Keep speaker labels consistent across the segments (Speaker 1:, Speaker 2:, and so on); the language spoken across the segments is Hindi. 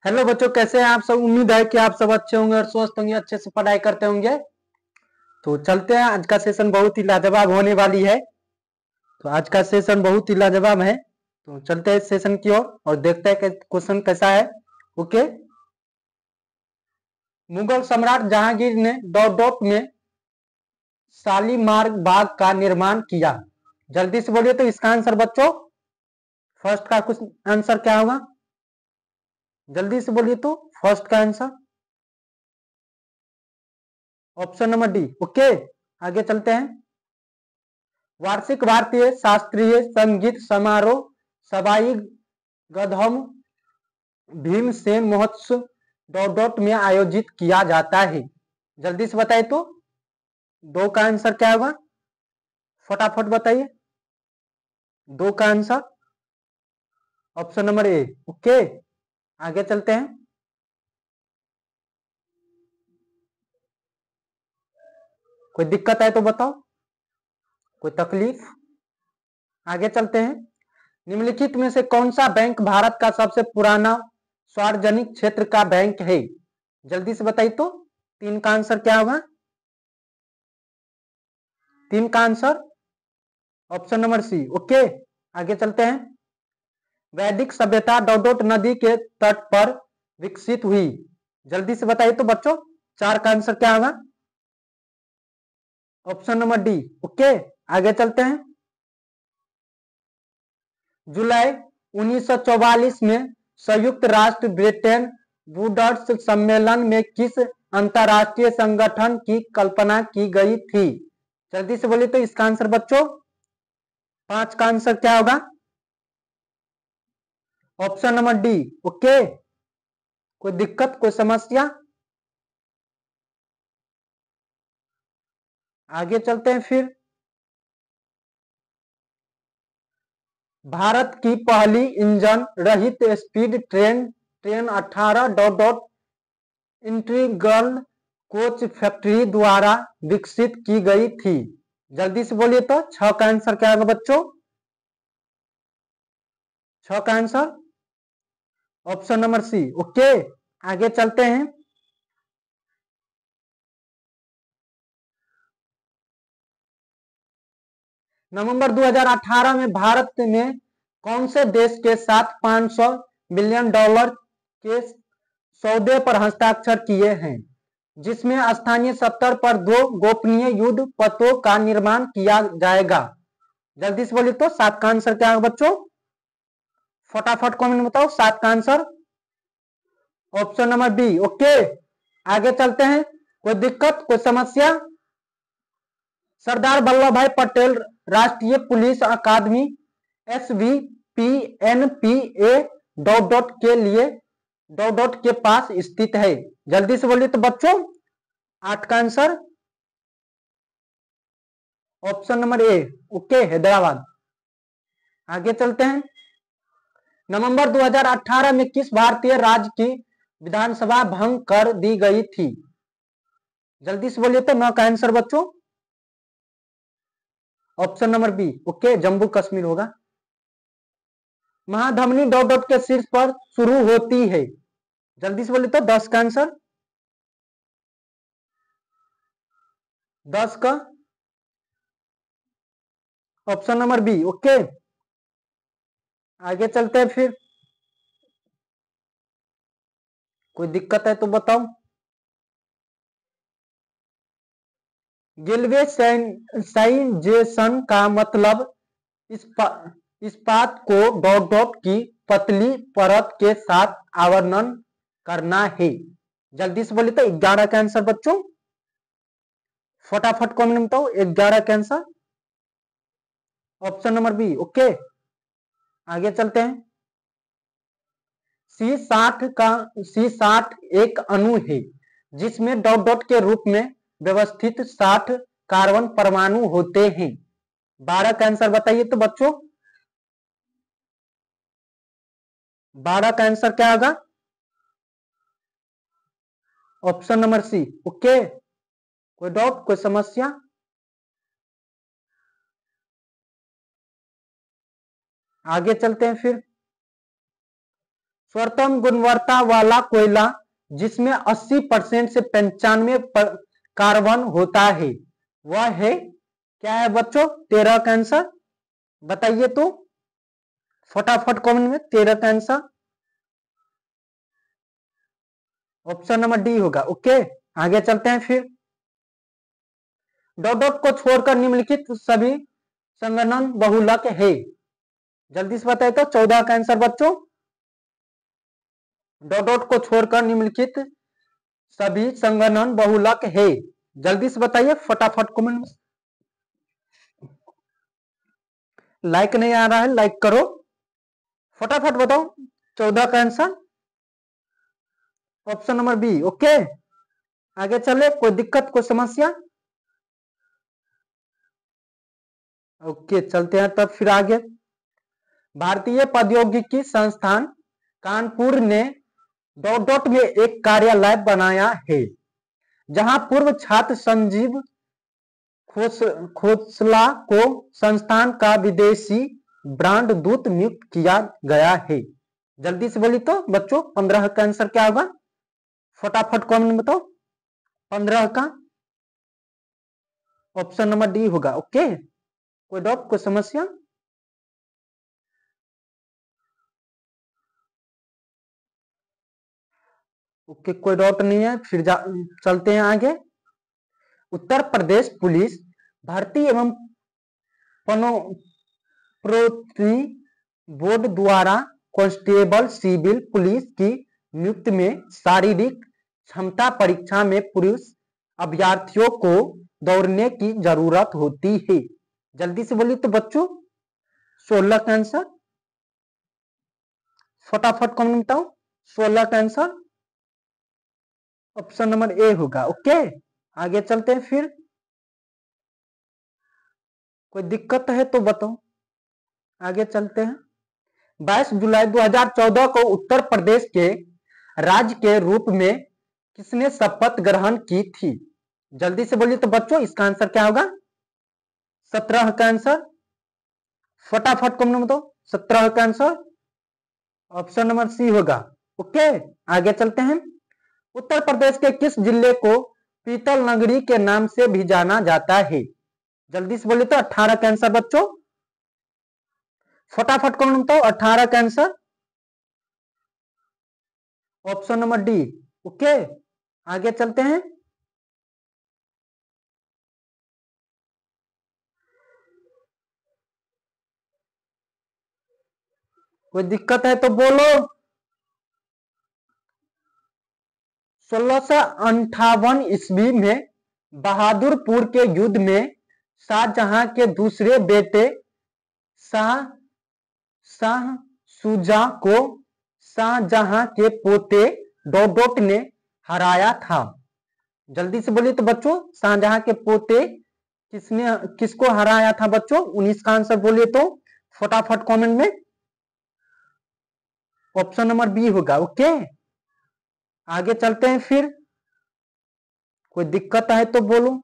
Speaker 1: हेलो बच्चों, कैसे हैं आप सब। उम्मीद है कि आप सब अच्छे होंगे और स्वस्थ होंगे, अच्छे से पढ़ाई करते होंगे। तो चलते हैं, आज का सेशन बहुत ही लाजवाब होने वाली है। तो आज का सेशन बहुत ही लाजवाब है। तो चलते हैं इस सेशन की ओर और देखते हैं कि क्वेश्चन कैसा है। ओके। मुगल सम्राट जहांगीर ने डोरडोट में शालीमार बाग का निर्माण किया। जल्दी से बोलिए तो इसका आंसर बच्चों, फर्स्ट का कुछ आंसर क्या होगा। जल्दी से बोलिए तो फर्स्ट का answer option number D. Okay, आगे चलते हैं। वार्षिक भारतीय शास्त्रीय संगीत समारोह सवाई गधम भीमसेन महोत्सव डॉट में आयोजित किया जाता है। जल्दी से बताइए तो दो का आंसर क्या होगा, फटाफट बताइए। दो का answer option number A. Okay, आगे चलते हैं। कोई दिक्कत है तो बताओ, कोई तकलीफ। आगे चलते हैं। निम्नलिखित में से कौन सा बैंक भारत का सबसे पुराना सार्वजनिक क्षेत्र का बैंक है। जल्दी से बताइए तो तीन का आंसर क्या होगा। तीन का answer option number C. Okay, आगे चलते हैं। वैदिक सभ्यता डोडोट नदी के तट पर विकसित हुई। जल्दी से बताइए तो बच्चों, चार का आंसर क्या होगा, ऑप्शन नंबर डी। ओके, आगे चलते हैं। जुलाई 1944 में संयुक्त राष्ट्र ब्रिटेन वुड्स सम्मेलन में किस अंतरराष्ट्रीय संगठन की कल्पना की गई थी। जल्दी से बोलिए तो इसका आंसर बच्चों, पांच का आंसर क्या होगा, ऑप्शन नंबर डी। ओके, कोई दिक्कत, कोई समस्या। आगे चलते हैं फिर। भारत की पहली इंजन रहित speed train 18 integral coach factory द्वारा विकसित की गई थी। जल्दी से बोलिए तो छह का आंसर क्या होगा बच्चों, छह का answer option number C. Okay, आगे चलते हैं। नवंबर 2018 में भारत ने कौन से देश के साथ 500 मिलियन डॉलर के सौदे पर हस्ताक्षर किए हैं, जिसमें स्थानीय स्तर पर दो गोपनीय युद्ध पथों का निर्माण किया जाएगा। जल्दी से बोलिए तो सात का आंसर क्या होगा बच्चों, फटाफट कमेंट में बताओ सात का answer option number B. Okay, आगे चलते हैं। कोई दिक्कत, कोई समस्या। सरदार वल्लभ भाई पटेल राष्ट्रीय पुलिस अकादमी SVPNPA डॉट के लिए डॉट के पास स्थित है। जल्दी से बोलिए तो बच्चों, आठ का answer option number A. Okay, Hyderabad. आगे चलते हैं। नवंबर 2018 में किस भारतीय राज्य की विधानसभा भंग कर दी गई थी। जल्दी से बोलिए तो नौ का आंसर बच्चों option number B. Okay, Jammu Kashmir होगा। महाधमनी डॉट के शीर्ष पर शुरू होती है। जल्दी से बोलिए तो दस का आंसर, दस का ऑप्शन नंबर बी। ओके, आगे चलते हैं फिर। कोई दिक्कत है तो बताओ। गैल्वेनाइजेशन का मतलब इस्पात को डॉट की पतली परत के साथ आवरण करना है। जल्दी से बोलिए तो 11 का आंसर बच्चों, फटाफट कमेंट में बताओ 11 का answer option number B. Okay, आगे चलते हैं। C60 एक अणु है जिसमें डॉट के रूप में व्यवस्थित 60 कार्बन परमाणु होते हैं। 12 का आंसर बताइए तो बच्चों, 12 का आंसर क्या होगा, ऑप्शन नंबर सी। ओके, कोई डाउट, कोई समस्या। आगे चलते हैं फिर। सर्वोत्तम गुणवत्ता वाला कोयला जिसमें 80% से 95 कार्बन होता है वह है, क्या है बच्चों? 13 का आंसर बताइए तो फटाफट कमेंट में। 13 का आंसर ऑप्शन नंबर डी होगा। ओके, आगे चलते हैं फिर। डॉट डॉट को छोड़कर निम्नलिखित सभी संगणन बहुलक है। जल्दी से बताइए तो 14 का आंसर बच्चों। डॉट डॉट को छोड़कर निम्नलिखित सभी संगणन बहुलक है। जल्दी से बताइए फटाफट कमेंट में। लाइक नहीं आ रहा है, लाइक करो, फटाफट बताओ। 14 का answer option number B. Okay, आगे चले। कोई दिक्कत, कोई समस्या? ओके, चलते हैं तब फिर आगे। भारतीय प्रौद्योगिकी संस्थान कानपुर ने डॉट डॉट में एक कार्यालय बनाया है जहां पूर्व छात्र संजीव खोसला को संस्थान का विदेशी ब्रांड दूत नियुक्त किया गया है। जल्दी से बोली तो बच्चों 15 का आंसर क्या होगा? फटाफट कमेंट में बताओ। 15 का ऑप्शन नंबर डी होगा। ओके, कोई डाउट, कोई समस्या? ओके, कोई डाउट नहीं है। फिर चलते हैं आगे। उत्तर प्रदेश पुलिस भर्ती एवं प्रोन्नति बोर्ड द्वारा कांस्टेबल सिविल पुलिस की नियुक्ति में शारीरिक क्षमता परीक्षा में पुरुष अभ्यर्थियों को दौड़ने की जरूरत होती है। जल्दी से बोलिए तो बच्चों 16 का आंसर फटाफट कमेंट बताओ। 16 का आंसर ऑप्शन नंबर ए होगा। ओके, आगे चलते हैं फिर। कोई दिक्कत है तो बताओ, आगे चलते हैं। 22 जुलाई 2014 को उत्तर प्रदेश के राज्य के रूप में किसने शपथ ग्रहण की थी? जल्दी से बोलिए तो बच्चों इसका आंसर क्या होगा? 17 का आंसर फटाफट कमेंट में बताओ। 17 का आंसर ऑप्शन नंबर सी होगा। ओके, आगे चलते हैं। उत्तर प्रदेश के किस जिले को पीतल नगरी के नाम से भी जाना जाता है? जल्दी से बोलिए तो 18 का आंसर बच्चों फटाफट कमेंट बताओ। 18 का answer option number D. Okay, आगे चलते हैं। कोई दिक्कत है तो बोलो। 1658 ईस्वी में बहादुरपुर के युद्ध में शाहजहां के दूसरे बेटे शाह शुजा को शाहजहां के पोते डोडोट ने हराया था। जल्दी से बोलिए तो बच्चों शाहजहां के पोते किसको हराया था बच्चों? 19 का आंसर बोलिए तो फटाफट कमेंट में। ऑप्शन नंबर बी होगा। ओके, आगे चलते हैं फिर। कोई दिक्कत है तो बोलो।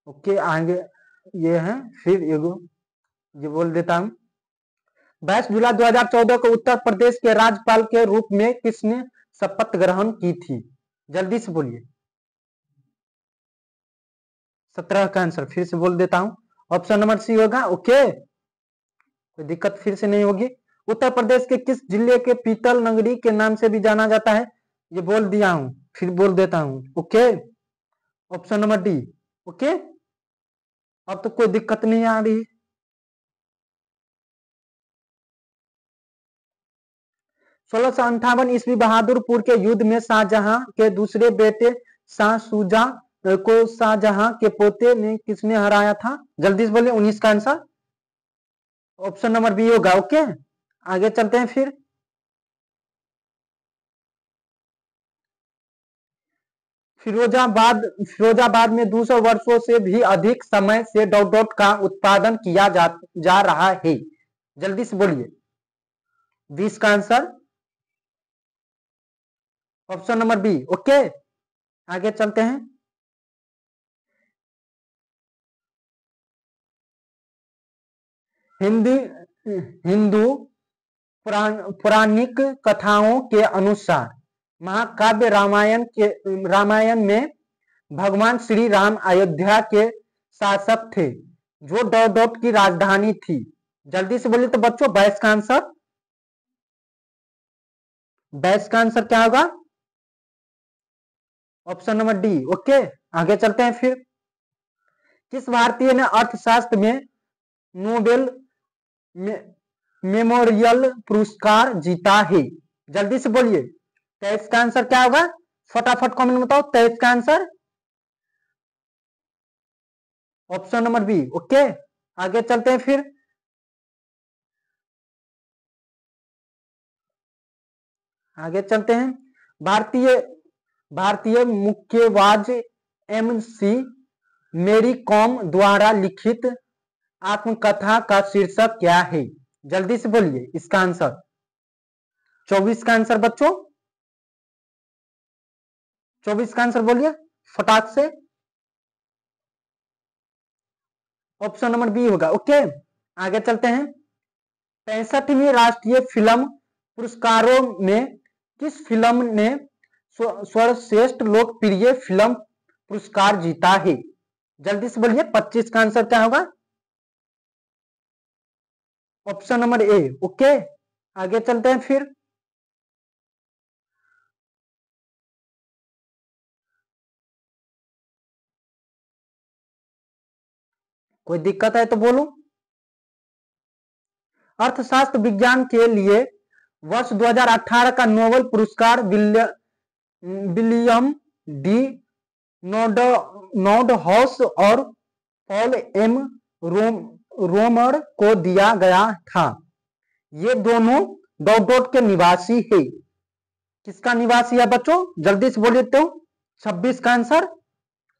Speaker 1: ओके, आगे ये है फिर ये बोल देता हूं। 22 जुलाई 2014 को उत्तर प्रदेश के राज्यपाल के रूप में किसने शपथ ग्रहण की थी? जल्दी से बोलिए। 17 का आंसर फिर से बोल देता हूं, ऑप्शन नंबर सी होगा। ओके, कोई दिक्कत फिर से नहीं होगी। उत्तर प्रदेश के किस जिले के पीतल नगरी के नाम से भी जाना जाता है? ये बोल दिया हूं, फिर बोल देता हूं। Okay, option number D. Okay, अब तो कोई दिक्कत नहीं आ रही। 1658 ईस्वी बहादुरपुर के युद्ध में शाहजहां के दूसरे बेटे शाह शुजा को शाहजहां के पोते ने किसने हराया था? जल्दी से बोले। 19 का आंसर ऑप्शन नंबर बी होगा। ओके, आगे चलते हैं फिर। फिरोजाबाद में 200 वर्षों से भी अधिक समय से डॉट डॉट का उत्पादन किया जा रहा है। जल्दी से बोलिए। 20 का answer option number B. Okay, आगे चलते हैं। हिंदी हिंदू पौराणिक कथाओं के अनुसार महाकाव्य रामायण में भगवान श्री राम अयोध्या के शासक थे जो डोट की राजधानी थी। जल्दी से बोलिए तो बच्चों, बैस का आंसर क्या होगा? Option number D. ओके, आगे चलते हैं फिर। किस भारतीय ने अर्थशास्त्र में नोबेल मेमोरियल पुरस्कार जीता है? जल्दी से बोलिए, 23 का आंसर क्या होगा? फटाफट कमेंट में बताओ 23 का answer. Option number B. Okay, आगे चलते हैं फिर। आगे चलते हैं। भारतीय मुक्केबाज एमसी मेरी कॉम द्वारा लिखित आत्मकथा का शीर्षक क्या है? जल्दी से बोलिए इसका आंसर। 24 का आंसर बच्चों, 24 का आंसर बोलिए फटाक से। ऑप्शन नंबर बी होगा। ओके, आगे चलते हैं। 65वीं राष्ट्रीय फिल्म पुरस्कारों में किस फिल्म ने सर्वश्रेष्ठ लोकप्रिय फिल्म पुरस्कार जीता है? जल्दी से बोलिए 25 का आंसर क्या होगा? Option number A. ओके, आगे चलते हैं फिर। कोई दिक्कत है तो बोलो। अर्थशास्त्र विज्ञान के लिए वर्ष 2018 का नोबेल पुरस्कार विलियम डी नॉर्डहाउस और पॉल एम रोमर को दिया गया था। ये दोनों डॉट के निवासी है। किसका निवासी है बच्चों? जल्दी से बोलिए तो 26 का आंसर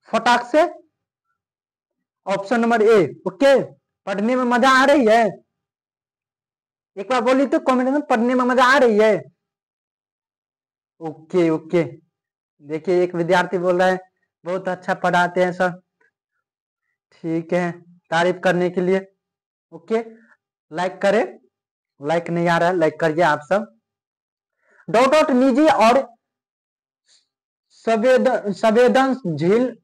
Speaker 1: फटाक से। Option number A. ओके, पढ़ने में मजा आ रही है? एक बार बोलिए तो कमेंट में, पढ़ने में मजा आ रही है? ओके ओके, देखिए एक विद्यार्थी बोल रहा है बहुत अच्छा पढ़ाते हैं सर। ठीक है, तारीफ करने के लिए। ओके, लाइक करें। लाइक नहीं आ रहा है, लाइक करिए आप सब। डॉट निजी और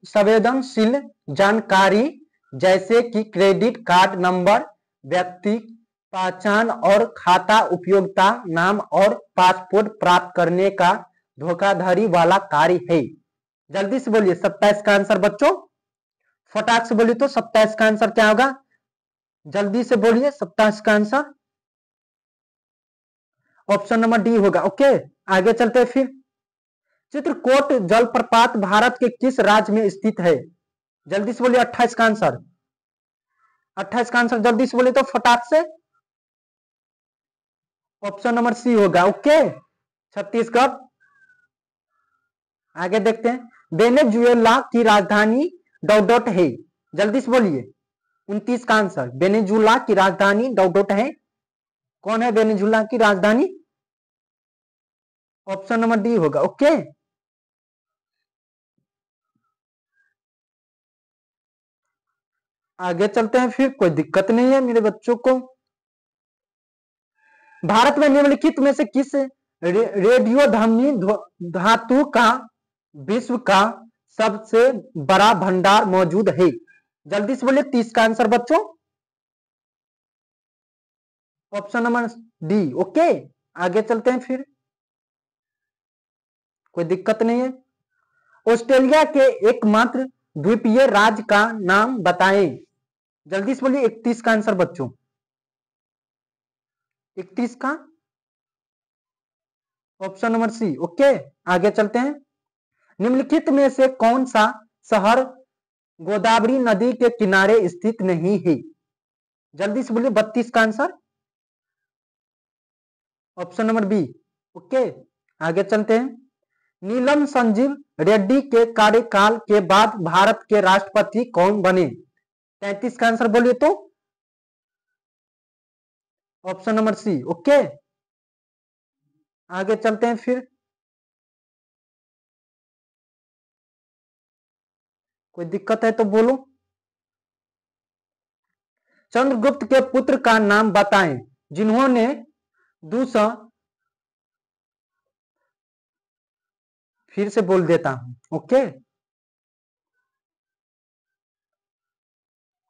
Speaker 1: संवेदनशील जानकारी जैसे कि क्रेडिट कार्ड नंबर, व्यक्ति पहचान और खाता उपयोगिता नाम और पासपोर्ट प्राप्त करने का धोखाधड़ी वाला कार्य है। जल्दी से बोलिए 27 का आंसर बच्चों, फटाक से बोलिए तो 27 का आंसर क्या होगा? जल्दी से बोलिए 27 का आंसर। ऑप्शन नंबर डी होगा। ओके, आगे चलते हैं फिर। चित्रकूट जलप्रपात भारत के किस राज्य में स्थित है? जल्दी से बोलिए 28 का आंसर। 28 का आंसर जल्दी से बोलिए तो फटाक से। ऑप्शन नंबर सी होगा। ओके, छत्तीसगढ़। आगे देखते हैं। वेनेजुएला की राजधानी डॉट है। जल्दी से बोलिए 29 का आंसर। वेनेजुएला की राजधानी डॉट है। कौन है वेनेजुएला की राजधानी? ऑप्शन नंबर डी होगा। ओके, आगे चलते हैं फिर, कोई दिक्कत नहीं है मेरे बच्चों को। भारत में निम्नलिखित में से किस रेडियोधर्मी धातु का विश्व का सबसे बड़ा भंडार मौजूद है? जल्दी से बोलिए 30 का आंसर बच्चों। Option number D. ओके, आगे चलते हैं फिर, कोई दिक्कत नहीं है। ऑस्ट्रेलिया के एकमात्र द्वीपीय राज्य का नाम बताएं। जल्दी से बोलिए 31 का आंसर बच्चों। 31 का ऑप्शन नंबर सी। ओके, आगे चलते हैं। निम्नलिखित में से कौन सा शहर गोदावरी नदी के किनारे स्थित नहीं है? जल्दी से बोलिए 32 का answer. Option number B. Okay, आगे चलते हैं। नीलम संजीव रेड्डी के कार्यकाल के बाद भारत के राष्ट्रपति कौन बने? 33 का आंसर बोलिए तो। Option number C. ओके, आगे चलते हैं फिर। कोई दिक्कत है तो बोलो। चंद्रगुप्त के पुत्र का नाम बताएं जिन्होंने दूसरा, फिर से बोल देता हूं, ओके,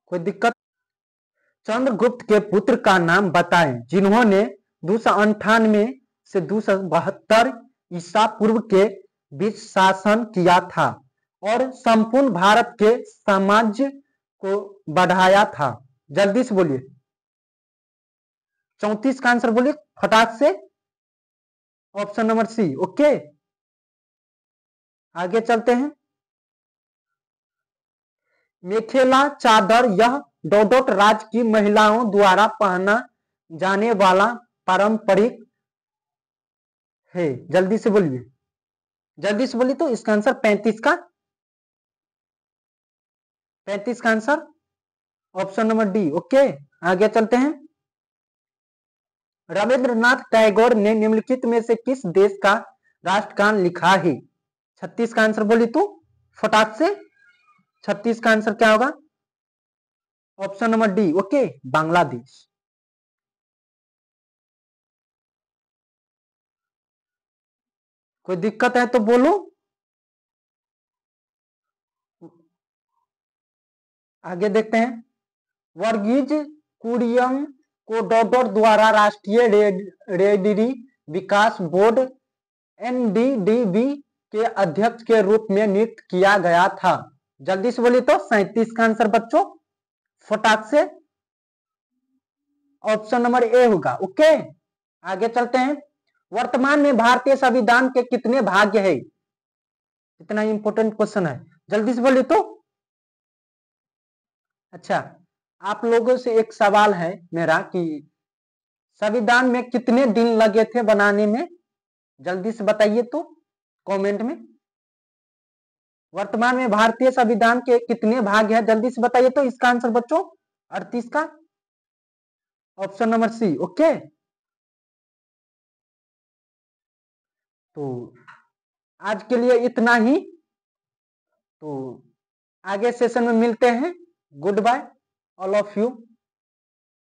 Speaker 1: कोई दिक्कत। चंद्रगुप्त के पुत्र का नाम बताएं जिन्होंने 298 से 272 ईसा पूर्व के बीच शासन किया था और संपूर्ण भारत के साम्राज्य को बढ़ाया था। जल्दी से बोलिए। 34 का आंसर बोलिए फटाक से। Option number C, okay. आगे चलते हैं। मेखेला चादर यह डोडोट राज्य की महिलाओं द्वारा पहना जाने वाला पारंपरिक है। जल्दी से बोलिए, जल्दी से बोलिए। तो इसका आंसर 35 का, 35 का answer option number D, okay. आगे चलते हैं। रविंद्रनाथ टैगोर ने निम्नलिखित में से किस देश का राष्ट्रगान लिखा है? 36 का आंसर बोली तो फटाक से। 36 का आंसर क्या होगा? Option number D, okay, Bangladesh. कोई दिक्कत है तो बोलो। आगे देखते हैं। वर्गीज कुरियन को डॉडर द्वारा राष्ट्रीय रेडरी विकास बोर्ड एनडीडीबी के अध्यक्ष के रूप में नियुक्त किया गया था। जल्दी से बोलिए तो 37 का आंसर बच्चों फटाक से ऑप्शन नंबर ए होगा, ओके। आगे चलते हैं। वर्तमान में भारतीय संविधान के कितने भाग है? इतना इंपॉर्टेंट क्वेश्चन है, जल्दी से बोलिए तो। अच्छा, आप लोगों से एक सवाल है मेरा कि संविधान में कितने दिन लगे थे बनाने में? जल्दी से बताइए तो कमेंट में। वर्तमान में भारतीय संविधान के कितने भाग हैं? जल्दी से बताइए तो इसका आंसर बच्चों 38 का, ऑप्शन नंबर सी, ओके। तो आज के लिए इतना ही। तो आगे सेशन में मिलते हैं। Good bye all of you.